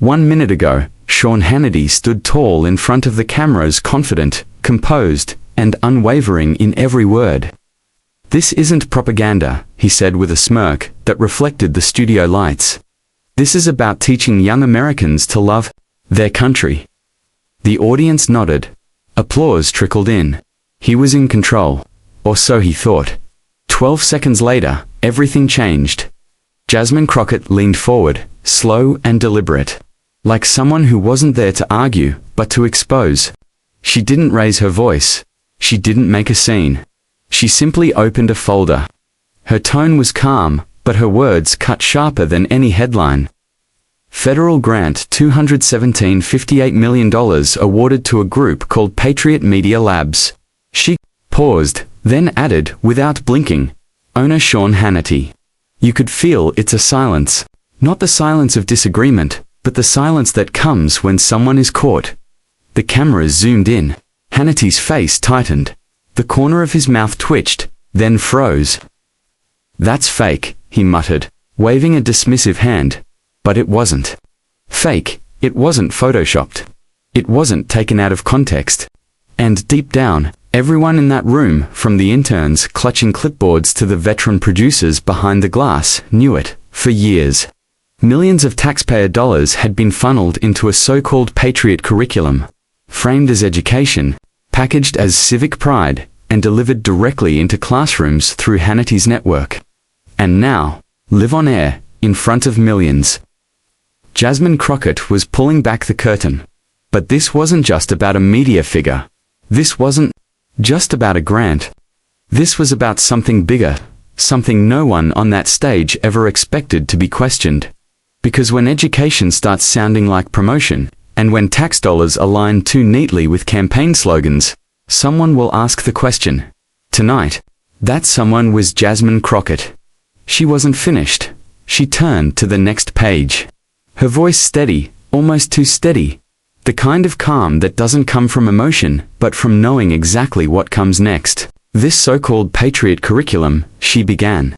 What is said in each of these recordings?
1 minute ago, Sean Hannity stood tall in front of the cameras, confident, composed, and unwavering in every word. "This isn't propaganda," he said with a smirk that reflected the studio lights. "This is about teaching young Americans to love their country." The audience nodded. Applause trickled in. He was in control. Or so he thought. 12 seconds later, everything changed. Jasmine Crockett leaned forward, slow and deliberate, like someone who wasn't there to argue, but to expose. She didn't raise her voice. She didn't make a scene. She simply opened a folder. Her tone was calm, but her words cut sharper than any headline. Federal grant $217.58 million awarded to a group called Patriot Media Labs. She paused, then added, without blinking, "Owner Sean Hannity." You could feel it's a silence. Not the silence of disagreement, but the silence that comes when someone is caught. The cameras zoomed in. Hannity's face tightened. The corner of his mouth twitched, then froze. "That's fake," he muttered, waving a dismissive hand. But it wasn't fake. It wasn't photoshopped. It wasn't taken out of context. And deep down, everyone in that room, from the interns clutching clipboards to the veteran producers behind the glass, knew it. For years, millions of taxpayer dollars had been funneled into a so-called Patriot curriculum, framed as education, packaged as civic pride, and delivered directly into classrooms through Hannity's network. And now, live on air, in front of millions. Jasmine Crockett was pulling back the curtain. But this wasn't just about a media figure. This wasn't just about a grant. This was about something bigger, something no one on that stage ever expected to be questioned. Because when education starts sounding like promotion, and when tax dollars align too neatly with campaign slogans, someone will ask the question. Tonight, that someone was Jasmine Crockett. She wasn't finished. She turned to the next page. Her voice steady, almost too steady. The kind of calm that doesn't come from emotion, but from knowing exactly what comes next. "This so-called Patriot curriculum," she began,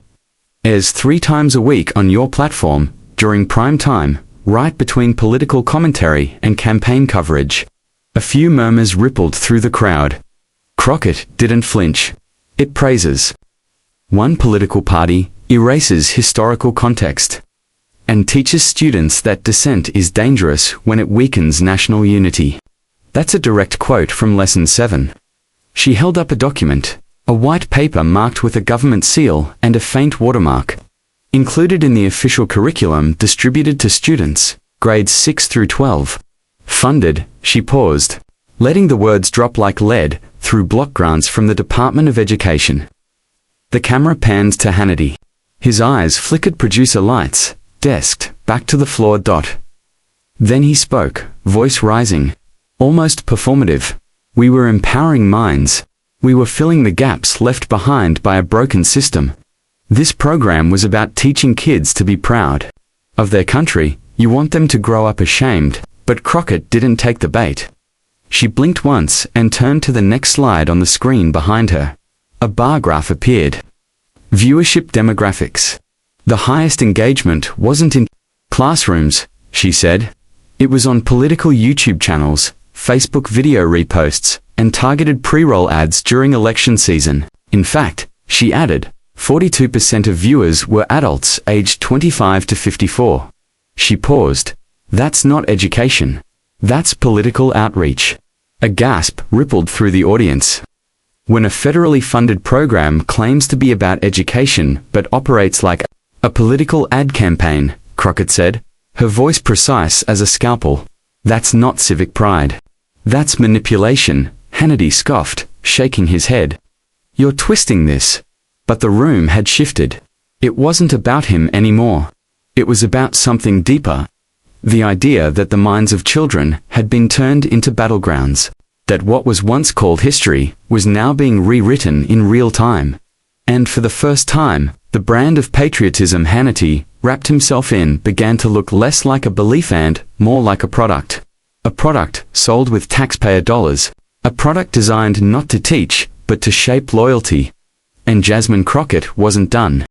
"airs 3 times a week on your platform, during prime time, right between political commentary and campaign coverage." A few murmurs rippled through the crowd. Crockett didn't flinch. It praises one political party, erases historical context, and teaches students that dissent is dangerous when it weakens national unity. That's a direct quote from Lesson 7. She held up a document, a white paper marked with a government seal and a faint watermark. Included in the official curriculum distributed to students, grades 6 through 12. Funded, she paused, letting the words drop like lead through block grants from the Department of Education. The camera panned to Hannity. His eyes flickered producer lights, desked, back to the floor. Then he spoke, voice rising, almost performative. "We were empowering minds. We were filling the gaps left behind by a broken system. This program was about teaching kids to be proud of their country. You want them to grow up ashamed." But Crockett didn't take the bait. She blinked once and turned to the next slide on the screen behind her. A bar graph appeared. Viewership demographics. The highest engagement wasn't in classrooms, she said. It was on political YouTube channels, Facebook video reposts, and targeted pre-roll ads during election season. In fact, she added, 42% of viewers were adults aged 25 to 54. She paused. That's not education. That's political outreach. A gasp rippled through the audience. When a federally funded program claims to be about education but operates like a political ad campaign, Crockett said, her voice precise as a scalpel, that's not civic pride. That's manipulation, Hannity scoffed, shaking his head. You're twisting this. But the room had shifted. It wasn't about him anymore. It was about something deeper. The idea that the minds of children had been turned into battlegrounds. That what was once called history was now being rewritten in real time. And for the first time, the brand of patriotism Hannity wrapped himself in began to look less like a belief and more like a product. A product sold with taxpayer dollars. A product designed not to teach, but to shape loyalty. And Jasmine Crockett wasn't done.